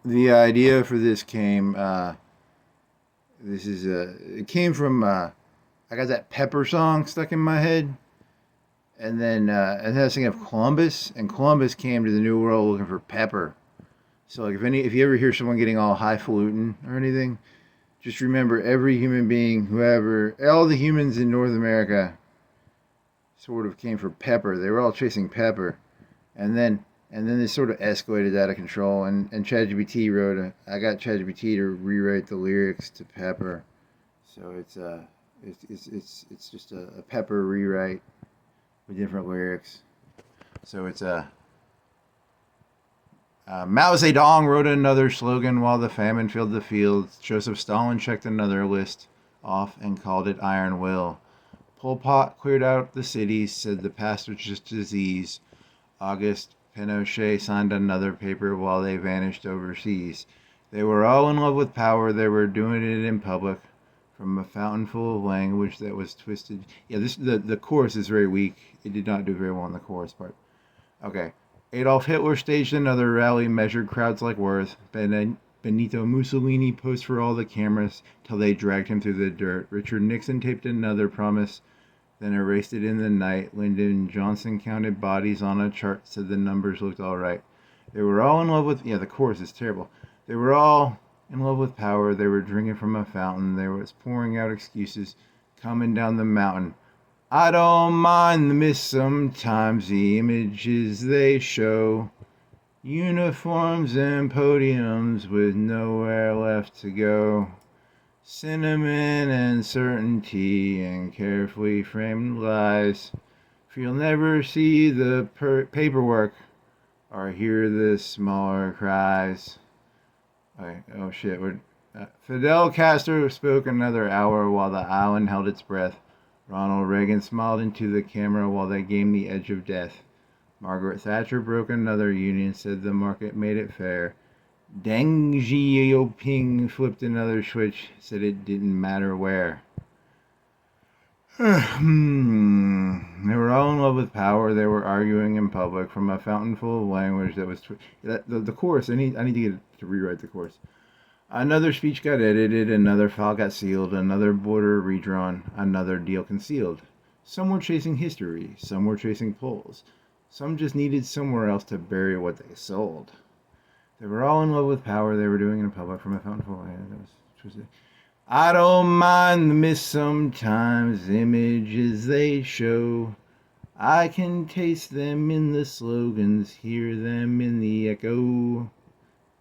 The idea for this came. It came from. I got that Pepper song stuck in my head, and then I was thinking of Columbus, and Columbus came to the New World looking for pepper. So like if you ever hear someone getting all highfalutin or anything, just remember every human being, whoever, all the humans in North America, sort of came for pepper. They were all chasing pepper, and then they sort of escalated out of control. And ChatGPT wrote I got ChatGPT to rewrite the lyrics to Pepper, so it's just a Pepper rewrite with different lyrics. So it's a Mao Zedong wrote another slogan while the famine filled the fields. Joseph Stalin checked another list off and called it Iron Will. Pol Pot cleared out the cities, said the past was just disease. Augusto Pinochet signed another paper while they vanished overseas. They were all in love with power. They were doing it in public from a fountain full of language that was twisted. Yeah, the chorus is very weak. It did not do very well in the chorus part. Okay. Adolf Hitler staged another rally, measured crowds like worth. Benito Mussolini posed for all the cameras till they dragged him through the dirt. Richard Nixon taped another promise, then erased it in the night. Lyndon Johnson counted bodies on a chart, said the numbers looked all right. They were all in love with, yeah, the chorus is terrible. They were all in love with power. They were drinking from a fountain. They was pouring out excuses, coming down the mountain. I don't mind the mist sometimes, the images they show. Uniforms and podiums with nowhere left to go. Cinnamon and certainty and carefully framed lies. For you'll never see the paperwork or hear the smaller cries. Okay, oh shit. Fidel Castro spoke another hour while the island held its breath. Ronald Reagan smiled into the camera while they gamed the edge of death. Margaret Thatcher broke another union, said the market made it fair. Deng Xiaoping flipped another switch, said it didn't matter where. They were all in love with power. They were arguing in public from a fountain full of language that was the chorus. I need to get to rewrite the chorus. Another speech got edited. Another file got sealed. Another border redrawn. Another deal concealed. Some were chasing history. Some were chasing polls. Some just needed somewhere else to bury what they sold. They were all in love with power. They were doing it in public from a fountain full of language. I don't mind the mist sometimes, images they show. I can taste them in the slogans, hear them in the echo.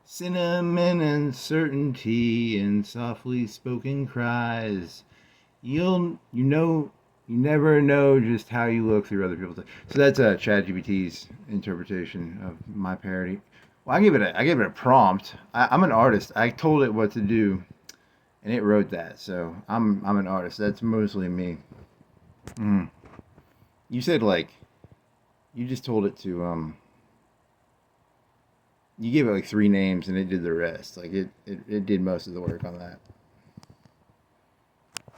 Cinnamon and certainty and softly spoken cries. You never know just how you look through other people's. So that's ChatGPT's interpretation of my parody. Well, I gave it a prompt. I'm an artist. I told it what to do, and it wrote that. So I'm an artist. That's mostly me. Mm. You said like you just told it to you gave it like three names and it did the rest. Like it did most of the work on that.